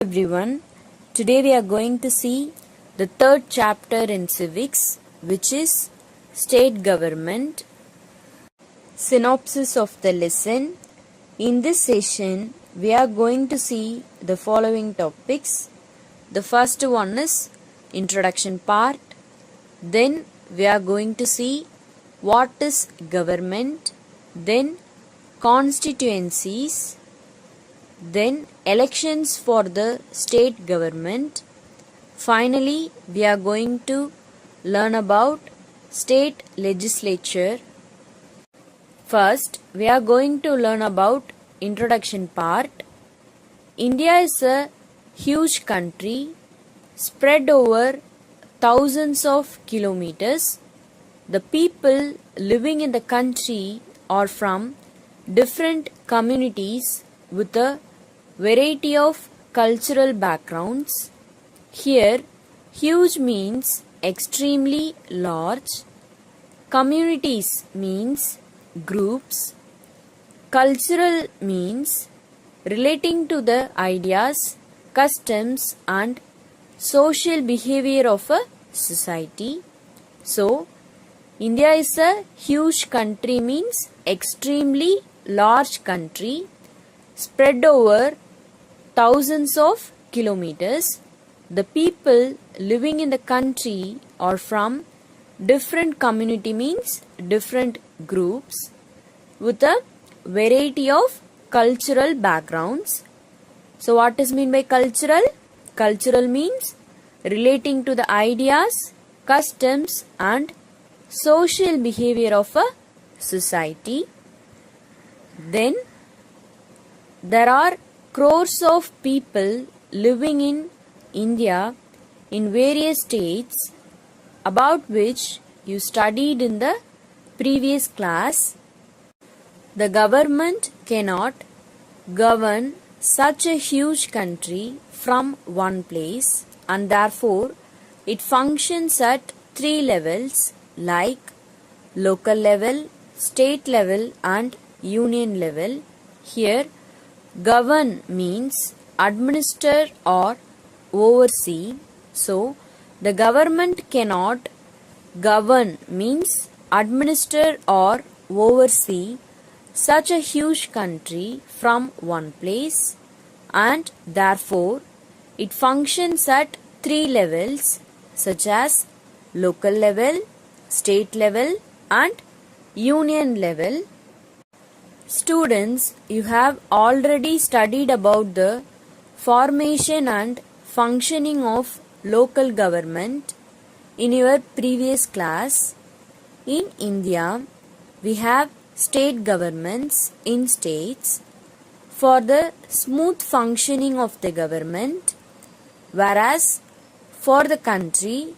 Everyone, today we are going to see the third chapter in Civics, which is State Government. Synopsis of the lesson. In this session, we are going to see the following topics. The first one is introduction part. Then we are going to see what is government. Then constituencies. Then elections for the state government. Finally, we are going to learn about state legislature. First, we are going to learn about introduction part. India is a huge country spread over thousands of kilometers. The people living in the country are from different communities with a variety of cultural backgrounds. Here, huge means extremely large. Communities means groups. Cultural means relating to the ideas, customs and social behavior of a society. So, India is a huge country means extremely large country spread over thousands of kilometers. The people living in the country are from different community means different groups with a variety of cultural backgrounds. So what is mean by cultural? Cultural means relating to the ideas, customs and social behavior of a society. Then there are crores of people living in India in various states about which you studied in the previous class. The government cannot govern such a huge country from one place and therefore it functions at three levels like local level, state level and union level. Here govern means administer or oversee. So, the government cannot govern means administer or oversee such a huge country from one place and therefore it functions at three levels such as local level, state level and union level. Students, you have already studied about the formation and functioning of local government in your previous class. In India, we have state governments in states for the smooth functioning of the government, whereas for the country,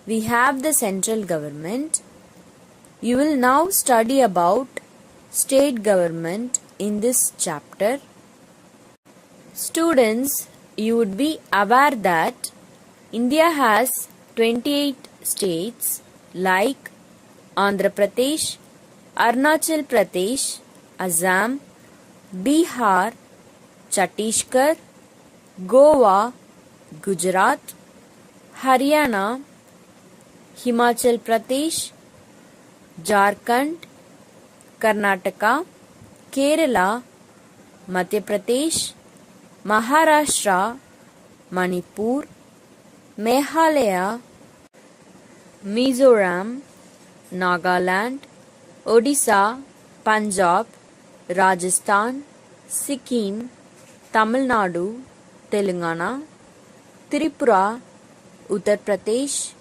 we have the central government. You will now study about state government in this chapter. Students, you would be aware that India has 28 states like Andhra Pradesh, Arunachal Pradesh, Assam, Bihar, Chhattisgarh, Goa, Gujarat, Haryana, Himachal Pradesh, Jharkhand, Karnataka, Kerala, Madhya Pradesh, Maharashtra, Manipur, Meghalaya, Mizoram, Nagaland, Odisha, Punjab, Rajasthan, Sikkim, Tamil Nadu, Telangana, Tripura, Uttar Pradesh,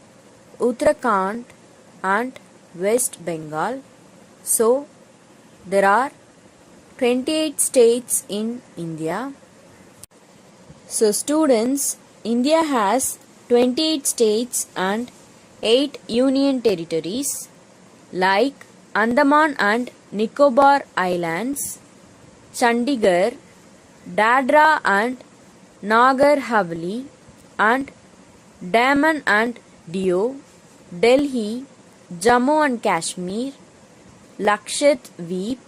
Uttarakhand and West Bengal. So, there are 28 states in India. So, students, India has 28 states and 8 union territories like Andaman and Nicobar Islands, Chandigarh, Dadra and Nagar Haveli and Daman and Diu, Delhi, Jammu and Kashmir, Lakshadweep,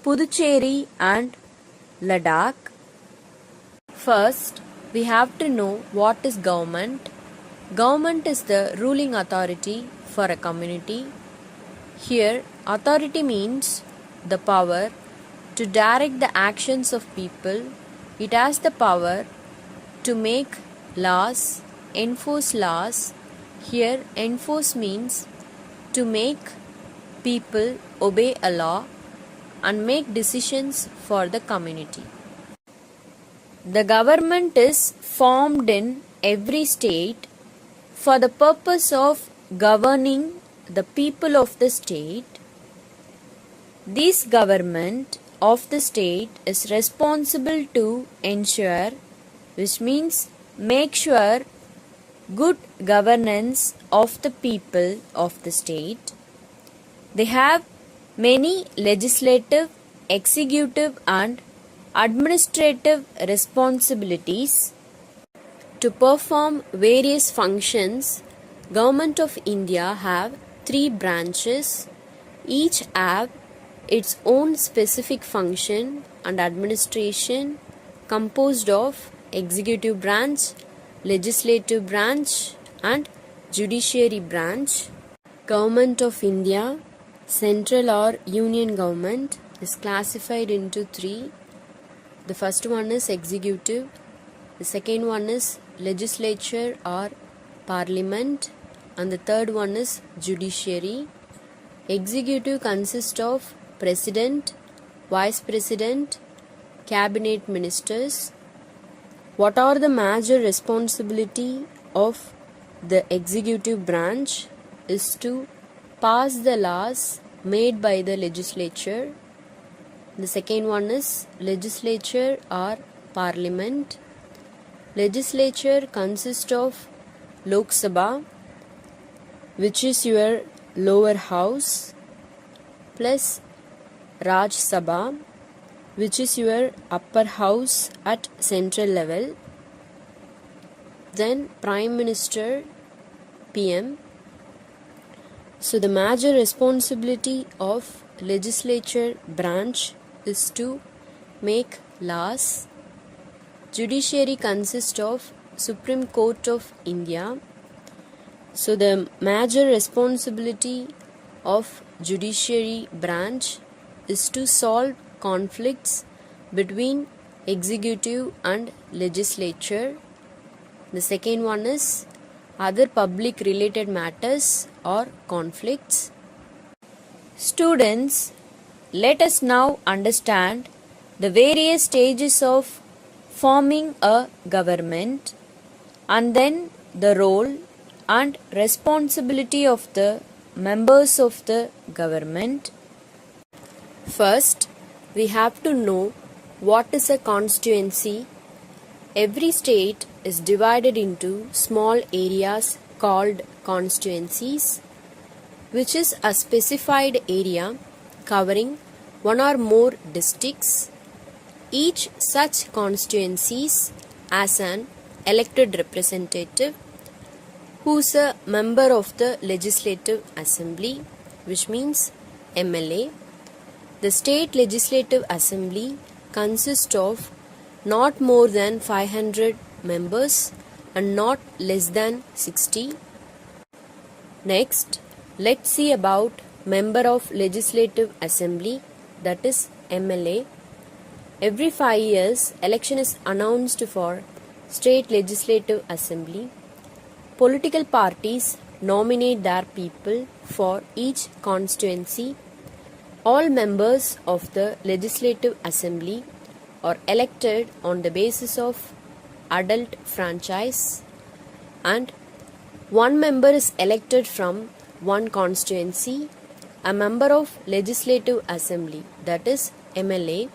Puducherry and Ladakh. First, we have to know what is government. Government is the ruling authority for a community. Here, authority means the power to direct the actions of people. It has the power to make laws, enforce laws. Here, enforce means to make people obey a law and make decisions for the community. The government is formed in every state for the purpose of governing the people of the state. This government of the state is responsible to ensure, which means make sure, good governance of the people of the state. They have many legislative, executive and administrative responsibilities. To perform various functions, Government of India have 3 branches. Each have its own specific function and administration, composed of executive branch, legislative branch and judiciary branch. Government of India, central or union government, is classified into 3. The first one is executive, the second one is legislature or parliament, and the third one is judiciary. Executive consists of president, vice president, cabinet ministers. What are the major responsibility of the executive branch is to pass the laws made by the legislature. The second one is legislature or parliament. Legislature consists of Lok Sabha, which is your lower house, plus Raj Sabha, which is your upper house at central level. Then Prime Minister, PM. So the major responsibility of legislature branch is to make laws. Judiciary consists of Supreme Court of India. So the major responsibility of judiciary branch is to solve conflicts between executive and legislature. The second one is other public related matters or conflicts. Students, let us now understand the various stages of forming a government and then the role and responsibility of the members of the government. First, we have to know what is a constituency. Every state is divided into small areas called constituencies, which is a specified area covering one or more districts. Each such constituencies has an elected representative who is a member of the Legislative Assembly, which means MLA. The State Legislative Assembly consists of not more than 500 members and not less than 60. Next, let's see about Member of Legislative Assembly, that is MLA. Every 5 years, election is announced for State Legislative Assembly. Political parties nominate their people for each constituency. All members of the Legislative Assembly are elected on the basis of adult franchise, and one member is elected from one constituency. A member of Legislative Assembly, that is MLA,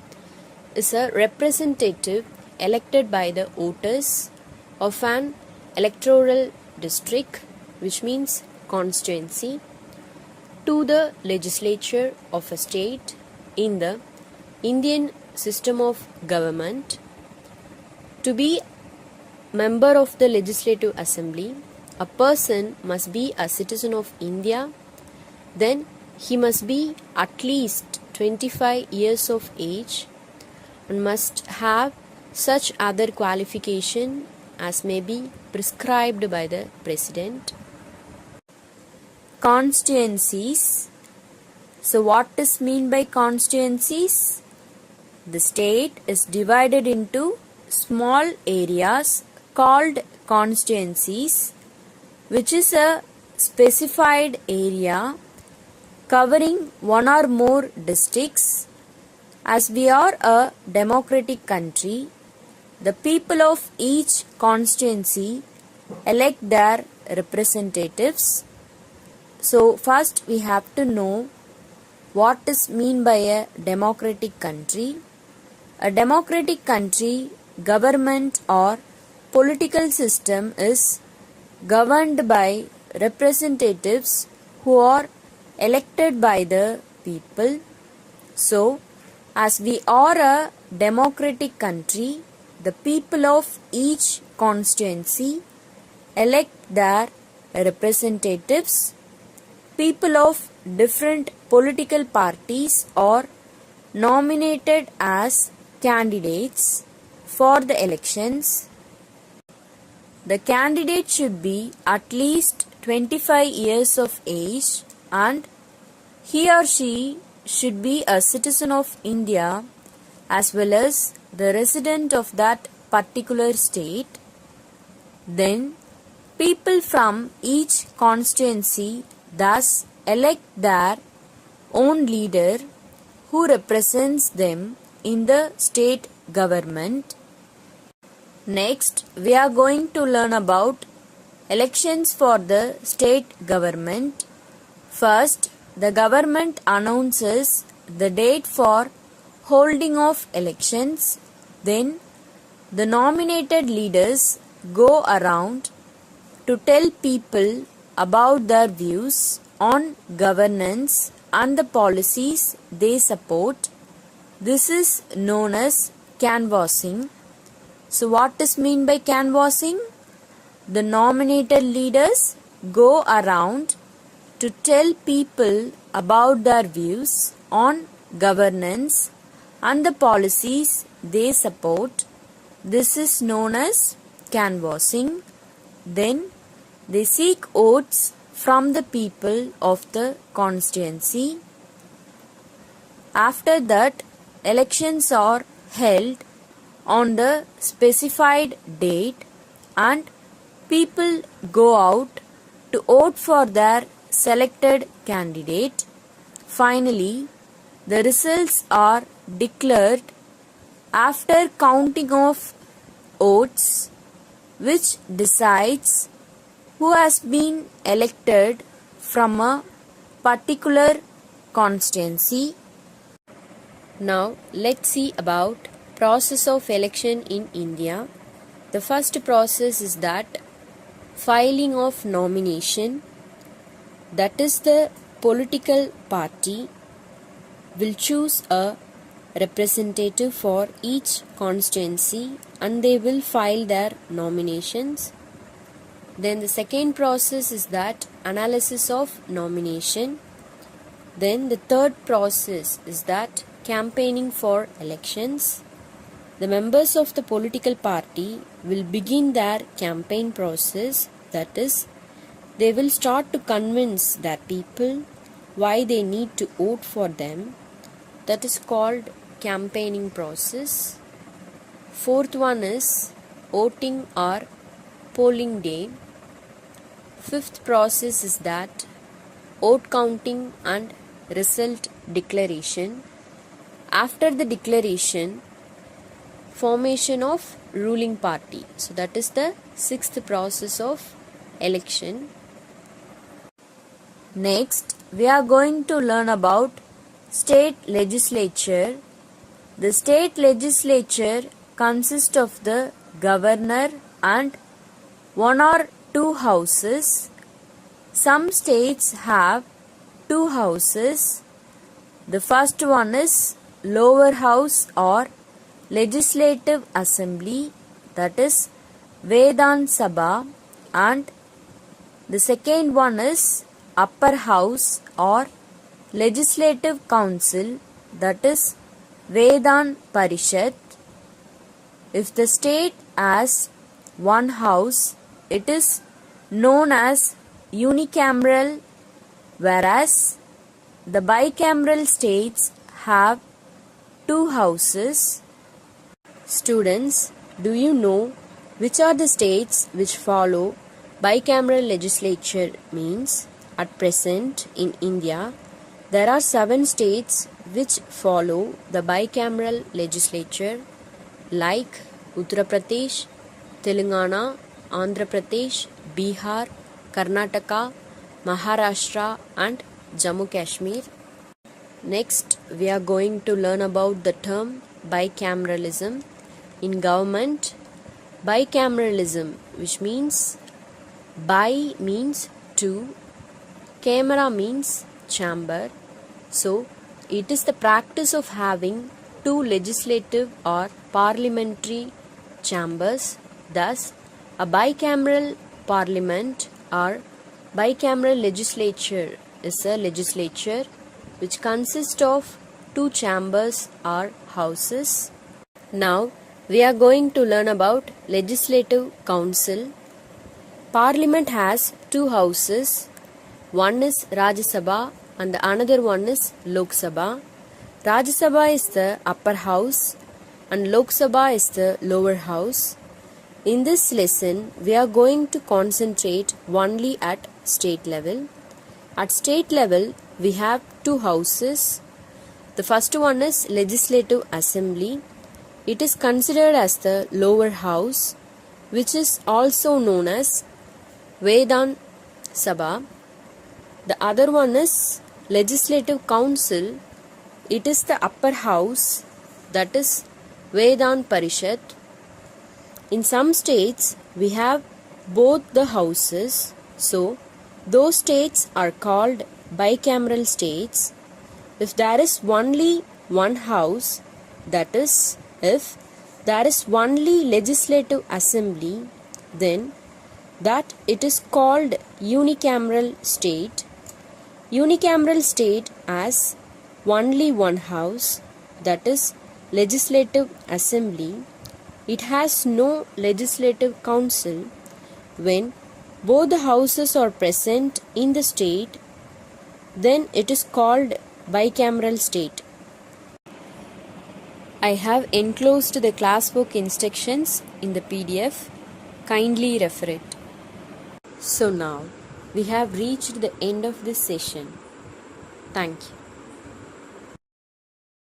is a representative elected by the voters of an electoral district, which means constituency, to the legislature of a state in the Indian system of government. To be member of the Legislative Assembly, a person must be a citizen of India. Then he must be at least 25 years of age and must have such other qualification as may be prescribed by the President. Constituencies. So what is mean by constituencies? The state is divided into small areas called constituencies, which is a specified area covering one or more districts. As we are a democratic country, the people of each constituency elect their representatives. So first we have to know what is mean by a democratic country. A democratic country government or political system is governed by representatives who are elected by the people. So, as we are a democratic country, the people of each constituency elect their representatives. People of different political parties are nominated as candidates for the elections. The candidate should be at least 25 years of age and he or she should be a citizen of India as well as the resident of that particular state. Then people from each constituency thus elect their own leader who represents them in the state government. Next, we are going to learn about elections for the state government. First, the government announces the date for holding of elections. Then, the nominated leaders go around to tell people about their views on governance and the policies they support. This is known as canvassing. So what is mean by canvassing? The nominated leaders go around to tell people about their views on governance and the policies they support. This is known as canvassing. Then they seek votes from the people of the constituency. After that, elections are held on the specified date and people go out to vote for their selected candidate. Finally, the results are declared after counting of votes, which decides who has been elected from a particular constituency. Now let's see about process of election in India. The first process is that filing of nomination. That is, the political party will choose a representative for each constituency and they will file their nominations. Then the second process is that analysis of nomination. Then the third process is that campaigning for elections. The members of the political party will begin their campaign process. That is, they will start to convince their people why they need to vote for them. That is called campaigning process. Fourth one is voting or polling day. Fifth process is that vote counting and result declaration. After the declaration, formation of ruling party. So that is the sixth process of election. Next, we are going to learn about state legislature. The state legislature consists of the governor and one or two houses. Some states have two houses. The first one is lower house or legislative assembly, that is Vedhan Sabha, and the second one is upper house or legislative council, that is Vedhan Parishad. If the state has one house, it is known as unicameral, whereas the bicameral states have two houses. Students, do you know which are the states which follow bicameral legislature means? At present in India, there are 7 states which follow the bicameral legislature like Uttar Pradesh, Telangana, Andhra Pradesh, Bihar, Karnataka, Maharashtra and Jammu Kashmir. Next, we are going to learn about the term bicameralism. In government, bicameralism, which means bi means two, camera means chamber. So, it is the practice of having two legislative or parliamentary chambers. Thus, a bicameral parliament or bicameral legislature is a legislature which consists of two chambers or houses. Now, we are going to learn about Legislative Council. Parliament has two houses. One is Rajya Sabha and the another one is Lok Sabha. Rajya Sabha is the upper house and Lok Sabha is the lower house. In this lesson, we are going to concentrate only at state level. At state level, we have two houses. The first one is Legislative Assembly. It is considered as the lower house, which is also known as Vedhan Sabha. The other one is Legislative Council. It is the upper house, that is Vedhan Parishad. In some states, we have both the houses, so those states are called bicameral states. If there is only one house, that is, if there is only legislative assembly, then that it is called unicameral state. Unicameral state has only one house, that is legislative assembly. It has no legislative council. When both the houses are present in the state, then it is called bicameral state. I have enclosed the classwork instructions in the PDF. Kindly refer it. So now, we have reached the end of this session. Thank you.